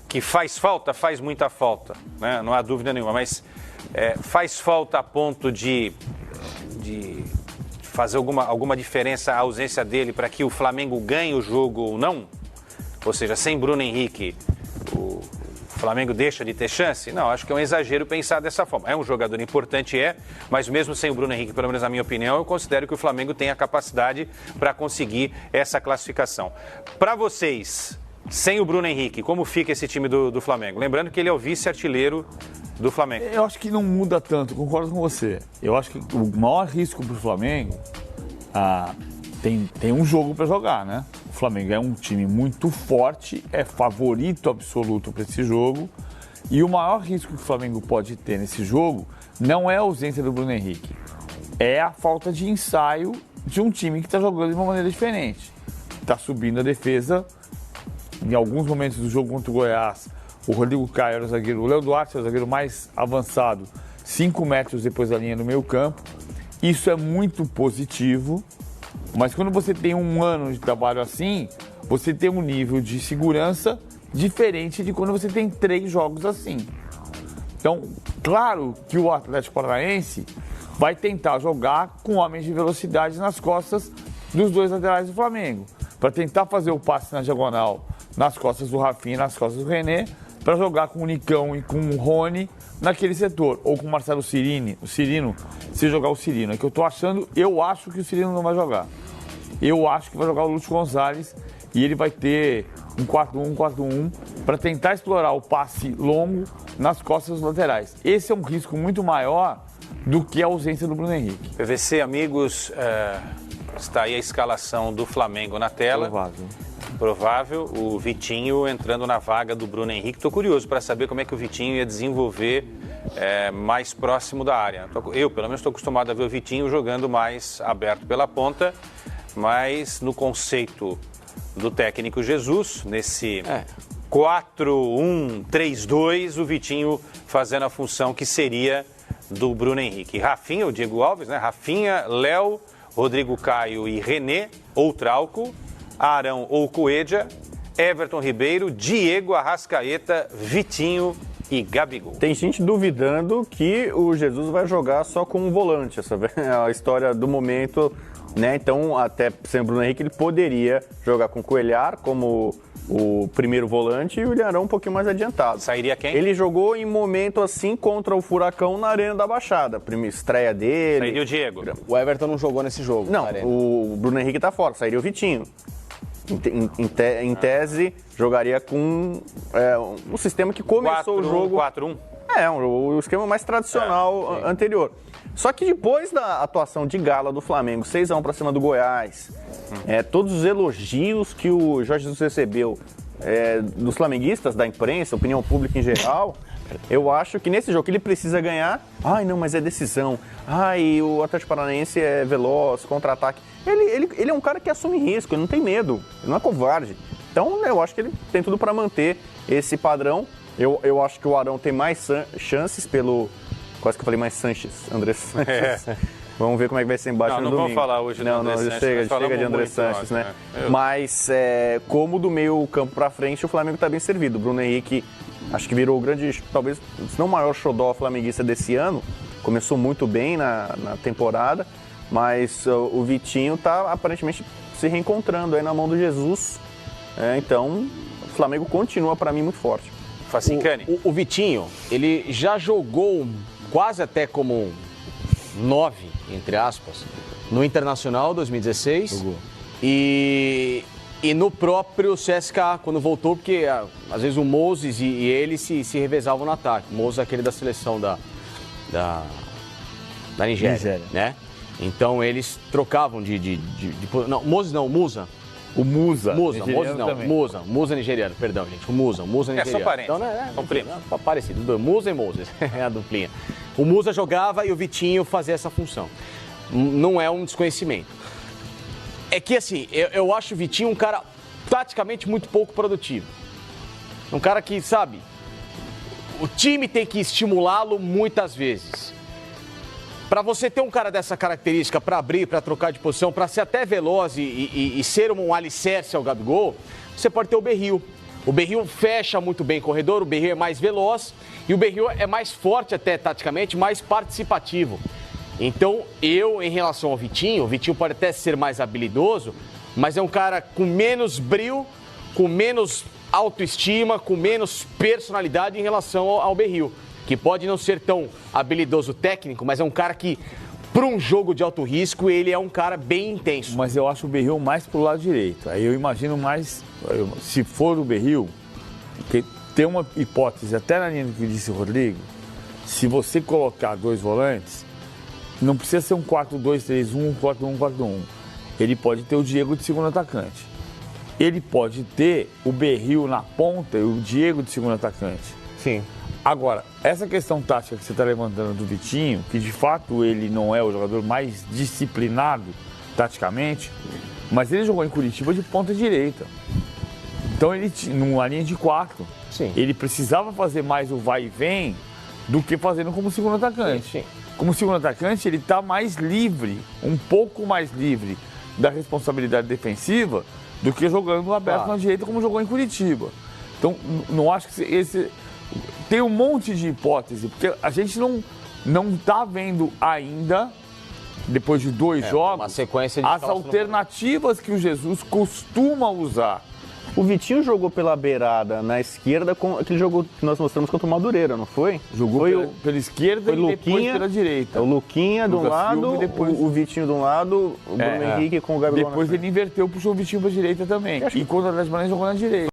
que faz falta, faz muita falta, né? Não há dúvida nenhuma, mas faz falta a ponto de fazer alguma diferença a ausência dele para que o Flamengo ganhe o jogo ou não? Ou seja, sem Bruno Henrique, o Flamengo deixa de ter chance? Não, acho que é um exagero pensar dessa forma. É um jogador importante, mas mesmo sem o Bruno Henrique, pelo menos na minha opinião, eu considero que o Flamengo tem a capacidade para conseguir essa classificação. Para vocês, sem o Bruno Henrique, como fica esse time do Flamengo? Lembrando que ele é o vice-artilheiro do Flamengo. Eu acho que não muda tanto, concordo com você. Eu acho que o maior risco para o Flamengo tem um jogo para jogar, né? O Flamengo é um time muito forte, é favorito absoluto para esse jogo. E o maior risco que o Flamengo pode ter nesse jogo não é a ausência do Bruno Henrique, é a falta de ensaio de um time que está jogando de uma maneira diferente. Está subindo a defesa. Em alguns momentos do jogo contra o Goiás, o Rodrigo Caio era o zagueiro, o Léo Duarte era o zagueiro mais avançado, 5 metros depois da linha do meio campo. Isso é muito positivo, mas quando você tem um ano de trabalho assim, você tem um nível de segurança diferente de quando você tem 3 jogos assim. Então, claro que o Atlético Paranaense vai tentar jogar com homens de velocidade nas costas dos 2 laterais do Flamengo, para tentar fazer o passe na diagonal nas costas do Rafinha e nas costas do René, para jogar com o Nicão e com o Rony naquele setor, ou com o Marcelo Cirino, se jogar o Cirino. É que eu acho que o Cirino não vai jogar. Eu acho que vai jogar o Lúcio Gonzalez e ele vai ter um 4-1, 4-1, para tentar explorar o passe longo nas costas dos laterais. Esse é um risco muito maior do que a ausência do Bruno Henrique. PVC, amigos, está aí a escalação do Flamengo na tela. Provável, o Vitinho entrando na vaga do Bruno Henrique. Estou curioso para saber como é que o Vitinho ia desenvolver mais próximo da área. Eu, pelo menos, estou acostumado a ver o Vitinho jogando mais aberto pela ponta, mas no conceito do técnico Jesus, nesse 4-1-3-2, o Vitinho fazendo a função que seria do Bruno Henrique. Rafinha, o Diego Alves, né? Rafinha, Léo, Rodrigo Caio e René, ou Trauco, Arão ou Coelho, Everton Ribeiro, Diego Arrascaeta, Vitinho e Gabigol. Tem gente duvidando que o Jesus vai jogar só com um volante. Essa é a história do momento, né? Então, até sem o Bruno Henrique, ele poderia jogar com o Coelhar como o primeiro volante e o Ilharão um pouquinho mais adiantado. Sairia quem? Ele jogou em momento assim contra o Furacão na Arena da Baixada. Primeira estreia dele. Sairia o Diego. O Everton não jogou nesse jogo. Não, o Bruno Henrique tá fora. Sairia o Vitinho. Em tese, jogaria com um sistema que começou o jogo... 4-1? O esquema mais tradicional anterior. Só que depois da atuação de gala do Flamengo, 6-1 para cima do Goiás, todos os elogios que o Jorge Jesus recebeu dos flamenguistas, da imprensa, opinião pública em geral, eu acho que nesse jogo que ele precisa ganhar, mas é decisão, o Atlético Paranaense é veloz, contra-ataque. Ele é um cara que assume risco, ele não tem medo, ele não é covarde. Então, eu acho que ele tem tudo para manter esse padrão. Eu acho que o Arão tem mais chances pelo... Quase que eu falei mais Sanches, André Sanches. Vamos ver como é que vai ser embaixo no domingo. Não vamos falar hoje do André Sanches. Chega de André Sanches, né? Mas, como do meio campo para frente, o Flamengo está bem servido. O Bruno Henrique, acho que virou o grande, talvez, se não o maior xodó flamenguista desse ano. Começou muito bem na temporada, mas o Vitinho está aparentemente se reencontrando aí na mão do Jesus. Então, o Flamengo continua, para mim, muito forte. Facincani. O Vitinho, ele já jogou quase até como 9, entre aspas, no Internacional 2016. Jogou. E no próprio CSKA, quando voltou, porque às vezes o Moses e ele se revezavam no ataque. O Moses é aquele da seleção da Nigéria, né? Então eles trocavam não, Moses não, Musa. O Musa. Musa nigeriano, perdão, gente. O Musa nigeriano. É só parente. Então, são primos. Parecido. Musa e Moses, é a duplinha. O Musa jogava e o Vitinho fazia essa função. Não é um desconhecimento. É que, assim, eu acho o Vitinho um cara taticamente muito pouco produtivo. Um cara que, sabe, o time tem que estimulá-lo muitas vezes. Para você ter um cara dessa característica, para abrir, para trocar de posição, para ser até veloz e ser um alicerce ao Gabigol, você pode ter o Berril. O Berril fecha muito bem corredor, o Berril é mais veloz e o Berril é mais forte até taticamente, mais participativo. Então, em relação ao Vitinho, o Vitinho pode até ser mais habilidoso, mas é um cara com menos brio, com menos autoestima, com menos personalidade em relação ao Berril, que pode não ser tão habilidoso técnico, mas é um cara que, para um jogo de alto risco, ele é um cara bem intenso. Mas eu acho o Berril mais pro lado direito. Aí eu imagino mais, se for o Berril, que tem uma hipótese, até na linha do que disse o Rodrigo, se você colocar 2 volantes, não precisa ser um 4-2-3-1, um 4-1, 4-1. Ele pode ter o Diego de segundo atacante. Ele pode ter o Berril na ponta e o Diego de segundo atacante. Sim. Agora, essa questão tática que você está levantando do Vitinho, que de fato ele não é o jogador mais disciplinado taticamente, mas ele jogou em Curitiba de ponta direita. Então ele, numa linha de 4, Sim. ele precisava fazer mais o vai e vem do que fazendo como segundo atacante. Sim. Como segundo atacante, ele está mais livre, um pouco mais livre da responsabilidade defensiva do que jogando aberto na direita como jogou em Curitiba. Então, não acho que esse... Tem um monte de hipótese, porque a gente não está vendo ainda, depois de 2 jogos, uma sequência de as alternativas que o Jesus costuma usar. O Vitinho jogou pela beirada na esquerda com aquele jogo que nós mostramos contra o Madureira, não foi? Jogou pela esquerda foi e Luquinha, depois pela direita. O Luquinha de um Lucas lado, Silva, depois... o Vitinho de um lado, o Bruno Henrique com o Gabriel Depois ele inverteu, puxou o Vitinho para a direita também. E contra o Atlético Paranaense jogou na direita.